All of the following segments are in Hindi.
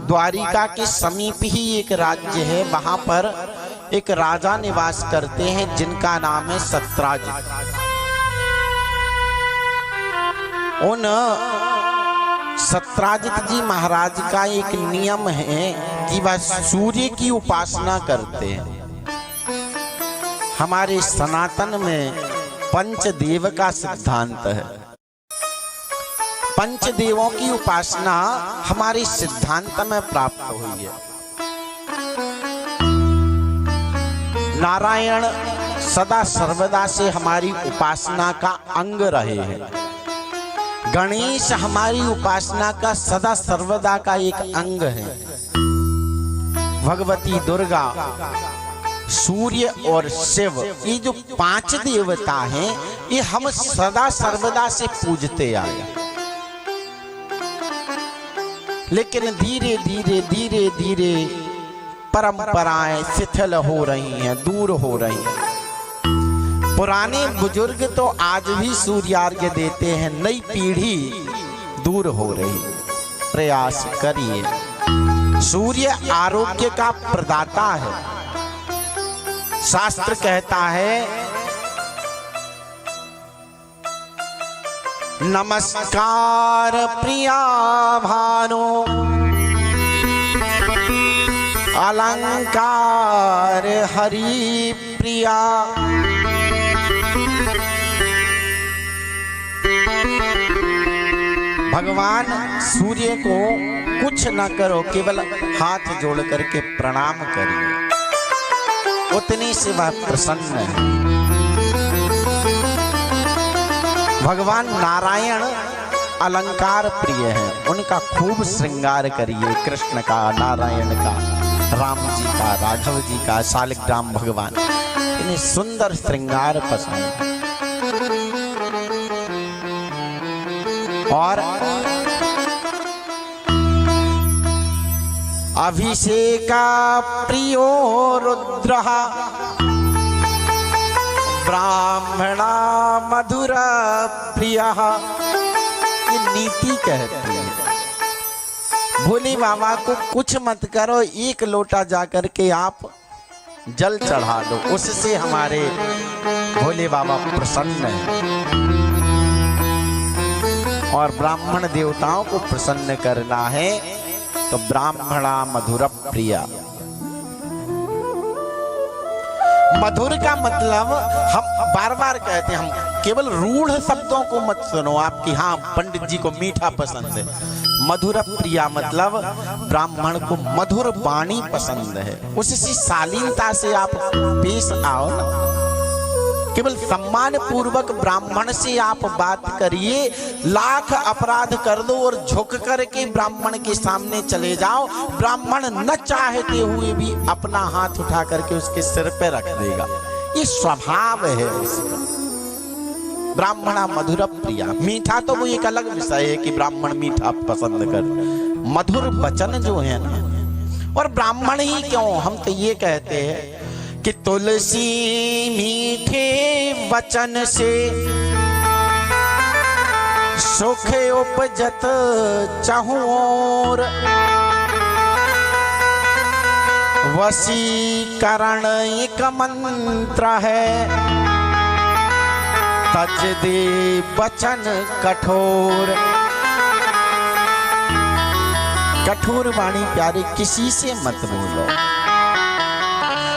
द्वारिका के समीप ही एक राज्य है, वहां पर एक राजा निवास करते हैं जिनका नाम है सत्राजित। उन सत्राजित जी महाराज का एक नियम है कि वह सूर्य की उपासना करते हैं। हमारे सनातन में पंचदेव का सिद्धांत है। पंचदेवों की उपासना हमारे सिद्धांत में प्राप्त हुई है। नारायण सदा सर्वदा से हमारी उपासना का अंग रहे हैं। गणेश हमारी उपासना का सदा सर्वदा का एक अंग है। भगवती दुर्गा, सूर्य और शिव, ये जो 5 देवता हैं, ये हम सदा सर्वदा से पूजते आए। लेकिन धीरे धीरे परंपराएं शिथिल हो रही हैं, दूर हो रही हैं। पुराने बुजुर्ग तो आज भी सूर्यार्घ्य देते हैं, नई पीढ़ी दूर हो रही। प्रयास करिए। सूर्य आरोग्य का प्रदाता है। शास्त्र कहता है नमस्कार प्रिया भानु अलंकार हरि प्रिया। भगवान सूर्य को कुछ न करो, केवल हाथ जोड़ करके प्रणाम करिए, उतनी से वह प्रसन्न है। भगवान नारायण अलंकार प्रिय है, उनका खूब श्रृंगार करिए। कृष्ण का, नारायण का, राम जी का, राघव जी का, शालिग्राम भगवान, इन्हें सुंदर श्रृंगार पसंद है। और अभिषेका प्रियो रुद्रः ब्राह्मणा मधुर प्रियः। ये नीति कहती है। भोले बाबा को कुछ मत करो, एक लोटा जाकर के आप जल चढ़ा दो, उससे हमारे भोले बाबा प्रसन्न हैं। और ब्राह्मण देवताओं को प्रसन्न करना है तो ब्राह्मणा मधुर प्रिया। मधुर का मतलब हम बार बार कहते हैं, हम केवल रूढ़ शब्दों को मत सुनो आपकी। हाँ, पंडित जी को मीठा पसंद है। मधुर प्रिया मतलब ब्राह्मण को मधुर वाणी पसंद है, उससे शालीनता से आप पेश आओ ना। केवल सम्मान पूर्वक ब्राह्मण से आप बात करिए। लाख अपराध कर दो और झुक करके ब्राह्मण के सामने चले जाओ, ब्राह्मण न चाहते हुए भी अपना हाथ उठा करके उसके सिर पे रख देगा। ये स्वभाव है उसका। ब्राह्मणा मधुर प्रिया। मीठा तो वो एक अलग विषय है कि ब्राह्मण मीठा पसंद कर, मधुर वचन जो है ना। और ब्राह्मण ही क्यों, हम तो ये कहते हैं कि तुलसी मीठे वचन से सुख उपजत चहुओर। वशीकरण एक मंत्र है, तज दे वचन कठोर। कठोर वाणी प्यारे किसी से मत बोलो।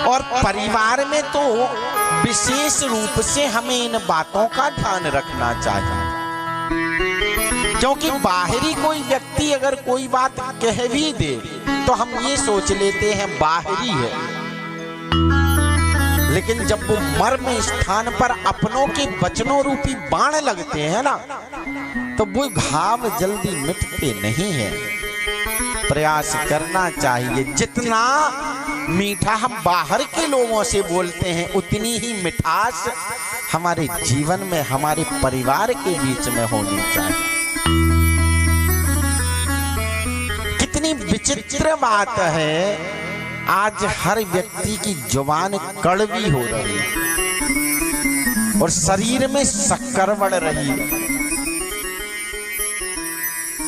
और परिवार में तो विशेष रूप से हमें इन बातों का ध्यान रखना चाहिए, क्योंकि बाहरी कोई व्यक्ति अगर कोई बात कह भी दे तो हम ये सोच लेते हैं बाहरी है, लेकिन जब वो मर्म स्थान पर अपनों के वचनों रूपी बाण लगते हैं ना, तो वो घाव जल्दी मिटते नहीं है। प्रयास करना चाहिए। जितना मीठा हम बाहर के लोगों से बोलते हैं, उतनी ही मिठास हमारे जीवन में, हमारे परिवार के बीच में होनी चाहिए। कितनी विचित्र बात है, आज हर व्यक्ति की जुबान कड़वी हो रही है और शरीर में शक्कर बढ़ रही है।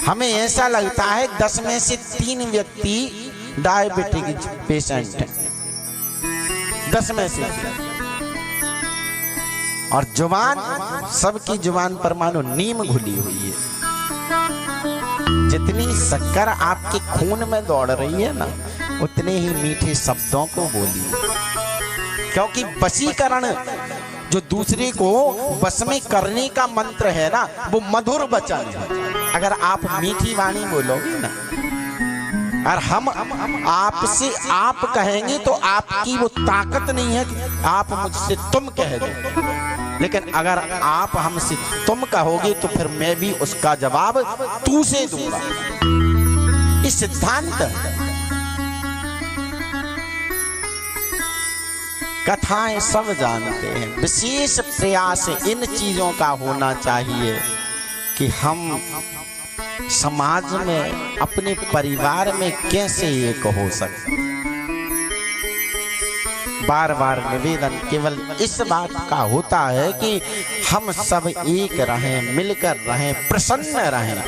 हमें ऐसा लगता है 10 में से 3 व्यक्ति डायबिटिक पेशेंट हैं, 10 में से। और जुबान, सबकी जुबान पर मानो नीम घुली हुई है। जितनी शक्कर आपके खून में दौड़ रही है ना, उतने ही मीठे शब्दों को बोलिए, क्योंकि वशीकरण जो दूसरे को बस में करने का मंत्र है ना, वो मधुर वचन है। अगर आप मीठी वाणी बोलोगे ना, और हम आपसे आप कहेंगे तो आपकी वो ताकत नहीं है कि आप मुझसे तुम कह दो, लेकिन अगर आप हमसे तुम कहोगे तो फिर मैं भी उसका जवाब तू से दूंगा। इस सिद्धांत कथाएं सब जानते हैं। विशेष प्रयास इन चीजों का होना चाहिए कि हम समाज में, अपने परिवार में कैसे एक हो सकते। बार बार निवेदन केवल इस बात का होता है कि हम सब एक रहें, मिलकर रहें, प्रसन्न रहें,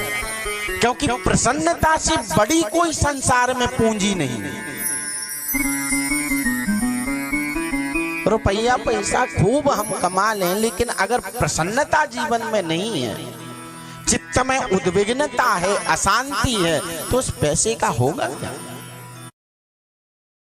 क्योंकि प्रसन्नता से बड़ी कोई संसार में पूंजी नहीं है। रुपया पैसा खूब हम कमा लें, लेकिन अगर प्रसन्नता जीवन में नहीं है, चित्त में उद्विग्नता है, अशांति है, तो उस पैसे का होगा क्या?